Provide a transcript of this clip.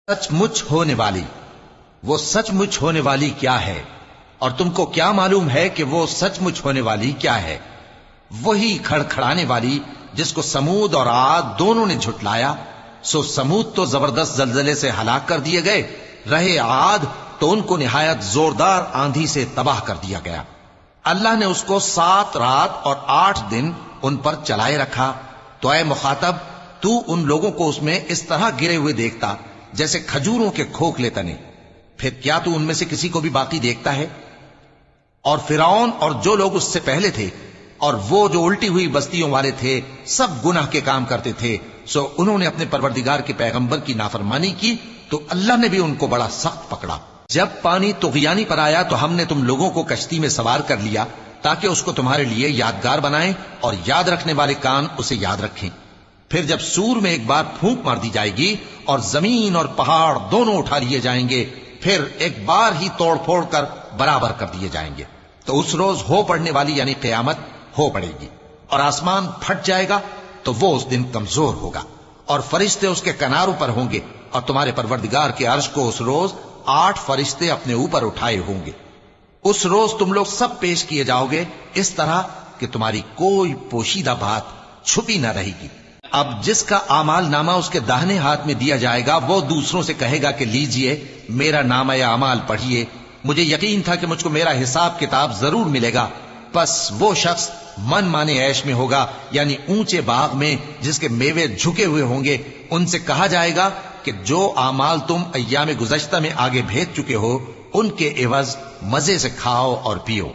سچ مچ ہونے والی، وہ سچ مچ ہونے والی کیا ہے؟ اور تم کو کیا معلوم ہے کہ وہ سچ مچ ہونے والی کیا ہے؟ وہی کھڑکھڑانے والی جس کو سمود اور عاد دونوں نے جھٹلایا۔ سو سمود تو زبردست زلزلے سے ہلاک کر دیے گئے، رہے عاد تو ان کو نہایت زوردار آندھی سے تباہ کر دیا گیا۔ اللہ نے اس کو 7 رات اور 8 دن ان پر چلائے رکھا۔ تو اے مخاطب، تو ان لوگوں کو اس میں اس طرح گرے ہوئے دیکھتا جیسے کھجوروں کے کھوکھلے تنے، پھر کیا تو ان میں سے کسی کو بھی باقی دیکھتا ہے؟ اور فرعون اور جو لوگ اس سے پہلے تھے اور وہ جو الٹی ہوئی بستیوں والے تھے، سب گناہ کے کام کرتے تھے، سو انہوں نے اپنے پروردگار کے پیغمبر کی نافرمانی کی تو اللہ نے بھی ان کو بڑا سخت پکڑا۔ جب پانی طغیانی پر آیا تو ہم نے تم لوگوں کو کشتی میں سوار کر لیا تاکہ اس کو تمہارے لیے یادگار بنائیں اور یاد رکھنے والے کان اسے یاد رکھیں۔ پھر جب سور میں ایک بار پھونک مار دی جائے گی اور زمین اور پہاڑ دونوں اٹھا لیے جائیں گے، پھر ایک بار ہی توڑ پھوڑ کر برابر کر دیے جائیں گے، تو اس روز ہو پڑنے والی یعنی قیامت ہو پڑے گی، اور آسمان پھٹ جائے گا تو وہ اس دن کمزور ہوگا، اور فرشتے اس کے کناروں پر ہوں گے، اور تمہارے پروردگار کے عرش کو اس روز 8 فرشتے اپنے اوپر اٹھائے ہوں گے۔ اس روز تم لوگ سب پیش کیے جاؤ گے اس طرح کہ تمہاری کوئی پوشیدہ بات چھپی نہ رہے گی۔ اب جس کا اعمال نامہ اس کے داہنے ہاتھ میں دیا جائے گا وہ دوسروں سے کہے گا کہ لیجئے میرا نامہ اعمال پڑھیے، مجھے یقین تھا کہ مجھ کو میرا حساب کتاب ضرور ملے گا۔ بس وہ شخص من مانے عیش میں ہوگا، یعنی اونچے باغ میں جس کے میوے جھکے ہوئے ہوں گے۔ ان سے کہا جائے گا کہ جو اعمال تم ایام گزشتہ میں آگے بھیج چکے ہو ان کے عوض مزے سے کھاؤ اور پیو۔